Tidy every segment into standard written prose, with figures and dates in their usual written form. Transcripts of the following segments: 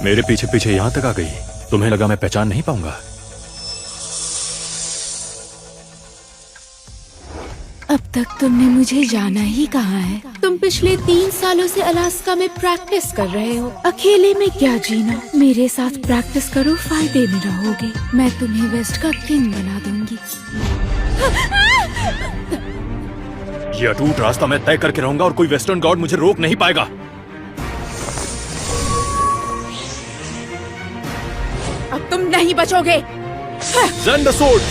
मेरे पीछे पीछे यहाँ तक आ गई। तुम्हें लगा मैं पहचान नहीं पाऊंगा? अब तक तुमने मुझे जाना ही कहाँ है। तुम पिछले 3 सालों से अलास्का में प्रैक्टिस कर रहे हो। अकेले में क्या जीना। मेरे साथ प्रैक्टिस करो, फायदे में रहोगे। मैं तुम्हें वेस्ट का किंग बना दूंगी। ये अटूट रास्ता मैं तय करके रहूंगा और कोई वेस्टर्न गॉड मुझे रोक नहीं पाएगा। अब तुम नहीं बचोगे। ज़ेंडर सोर्ड!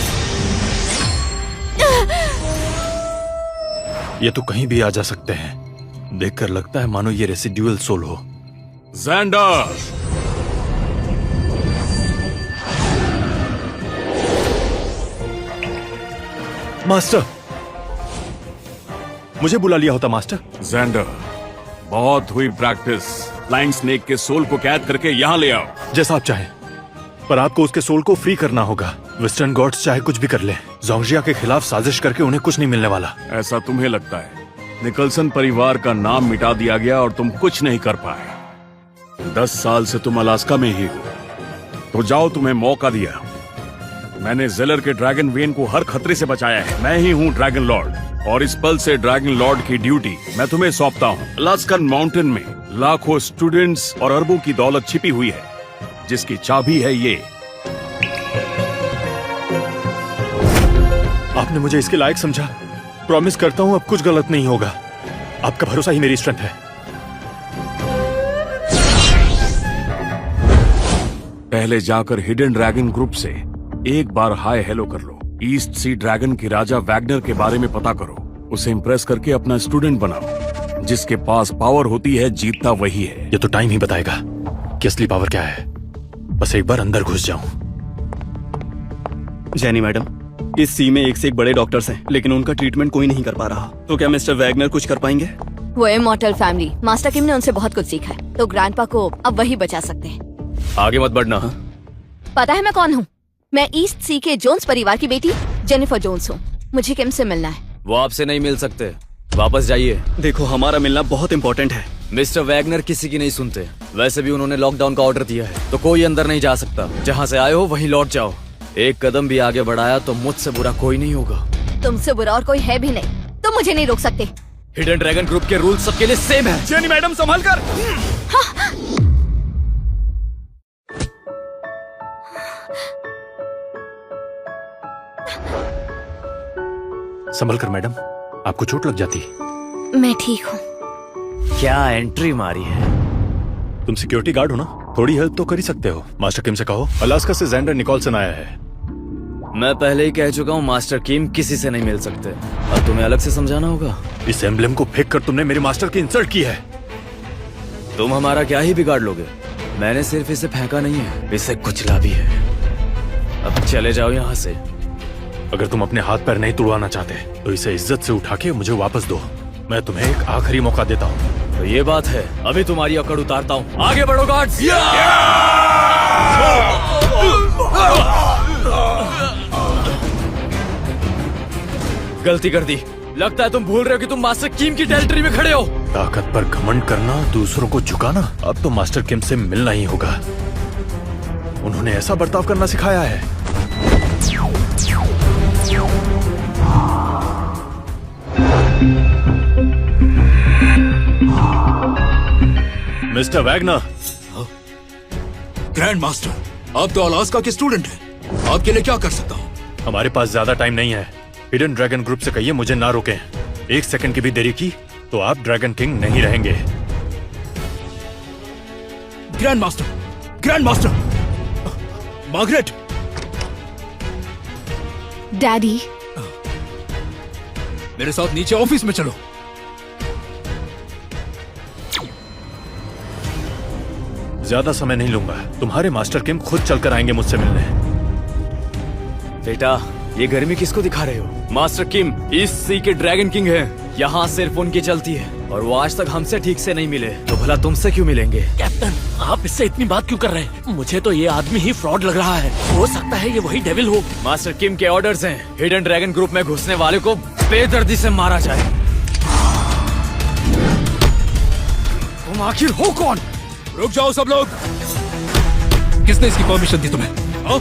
ये तो कहीं भी आ जा सकते हैं। देखकर लगता है मानो ये रेसिड्यूअल सोल हो। ज़ेंडर! मास्टर, मुझे बुला लिया होता मास्टर। ज़ेंडर, बहुत हुई प्रैक्टिस। फ्लाइंग स्नेक के सोल को कैद करके यहाँ ले आओ। जैसा आप चाहें, पर आपको उसके सोल को फ्री करना होगा। वेस्टर्न गॉड्स चाहे कुछ भी कर ले, जोंगजिया के खिलाफ साजिश करके उन्हें कुछ नहीं मिलने वाला। ऐसा तुम्हें लगता है? निकलसन परिवार का नाम मिटा दिया गया और तुम कुछ नहीं कर पाए। 10 साल से तुम अलास्का में ही हो, तो जाओ, तुम्हें मौका दिया। मैंने जेलर के ड्रैगन वेन को हर खतरे से बचाया है। मैं ही हूँ ड्रैगन लॉर्ड, और इस पल से ड्रैगन लॉर्ड की ड्यूटी मैं तुम्हें सौंपता हूँ। अलास्कन माउंटेन में लाखों स्टूडेंट्स और अरबों की दौलत छिपी हुई है, जिसकी चाबी है ये। आपने मुझे इसके लायक समझा। प्रॉमिस करता हूँ अब कुछ गलत नहीं होगा। आपका भरोसा ही मेरी स्ट्रेंथ है। पहले जाकर हिडन ड्रैगन ग्रुप से एक बार हाय हेलो कर लो। ईस्ट सी ड्रैगन के राजा वैगनर के बारे में पता करो। उसे इम्प्रेस करके अपना स्टूडेंट बनाओ। जिसके पास पावर होती है, जीतता वही है। ये तो टाइम ही बताएगा कि असली पावर क्या है। बस एक बार अंदर घुस जाऊं। जेनी मैडम, इस सी में एक से एक बड़े डॉक्टर्स हैं, लेकिन उनका ट्रीटमेंट कोई नहीं कर पा रहा। तो क्या मिस्टर वैगनर कुछ कर पाएंगे? वो इमॉर्टल फैमिली, मास्टर किम ने उनसे बहुत कुछ सीखा है, तो ग्रैंडपा को अब वही बचा सकते हैं। आगे मत बढ़ना। पता है मैं कौन हूँ? मैं ईस्ट सी के जोन्स परिवार की बेटी जेनिफर जोन्स हूँ। मुझे किम से मिलना है। वो आपसे नहीं मिल सकते, वापस जाइए। देखो, हमारा मिलना बहुत इम्पोर्टेंट है। मिस्टर वैगनर किसी की नहीं सुनते। वैसे भी उन्होंने लॉकडाउन का ऑर्डर दिया है, तो कोई अंदर नहीं जा सकता। जहाँ से आए हो वहीं लौट जाओ। एक कदम भी आगे बढ़ाया तो मुझसे बुरा कोई नहीं होगा। तुमसे बुरा और कोई है भी नहीं, तुम मुझे नहीं रोक सकते। हिडन ड्रैगन ग्रुप के रूल्स सबके लिए सेम है। जेनी मैडम, संभल कर। संभल कर मैडम, आपको चोट लग जाती। मैं ठीक हूँ। क्या एंट्री मारी है। तुम सिक्योरिटी गार्ड हो ना, थोड़ी हेल्प तो कर ही सकते हो। मास्टर किम से कहो अलास्का से ज़ेंडर निकोलसन आया है। मैं पहले ही कह चुका हूँ, मास्टर किम किसी से नहीं मिल सकते। अब तुम्हें अलग से समझाना होगा। इस एम्ब्लेम को फेंक कर तुमने मेरे मास्टर की इंसल्ट की है। तुम हमारा क्या ही बिगाड़ लोगे। मैंने सिर्फ इसे फेंका नहीं है, इसे कुचला भी है। अब चले जाओ यहाँ से। अगर तुम अपने हाथ पैर नहीं तुड़वाना चाहते तो इसे इज्जत से उठा के मुझे वापस दो। मैं तुम्हें एक आखिरी मौका देता हूँ। तो ये बात है, अभी तुम्हारी अकड़ उतारता हूँ। आगे बढ़ो गार्ड्स। गलती कर दी। लगता है तुम भूल रहे हो कि तुम मास्टर किम की टेरिटरी में खड़े हो। ताकत पर घमंड करना, दूसरों को झुकाना, अब तो मास्टर किम से मिलना ही होगा। उन्होंने ऐसा बर्ताव करना सिखाया है। Mister Wagner. ग्रैंड मास्टर, आप तो अलास्का के स्टूडेंट हैं। आपके लिए क्या कर सकता हूँ? हमारे पास ज्यादा टाइम नहीं है। हिडन ड्रैगन ग्रुप से कहिए मुझे ना रोकें। 1 सेकंड की भी देरी की तो आप ड्रैगन किंग नहीं रहेंगे। Grand master, grand master, Margaret. Daddy, मेरे साथ नीचे ऑफिस में चलो। ज्यादा समय नहीं लूंगा। तुम्हारे मास्टर किम खुद चलकर आएंगे मुझसे मिलने। बेटा, ये गर्मी किसको दिखा रहे हो? मास्टर किम ईस्ट सी के ड्रैगन किंग हैं। यहाँ सिर्फ उनकी चलती है, और वो आज तक हमसे ठीक से नहीं मिले, तो भला तुमसे क्यों मिलेंगे? कैप्टन, आप इससे इतनी बात क्यों कर रहे हैं? मुझे तो ये आदमी ही फ्रॉड लग रहा है। हो सकता है ये वही डेविल हो। मास्टर किम के ऑर्डर्स हैं, हिडन ड्रैगन ग्रुप में घुसने वाले को बेदर्दी से मारा जाए। तुम आखिर हो कौन? रुक जाओ सब लोग। किसने इसकी परमिशन दी तुम्हें? हाँ?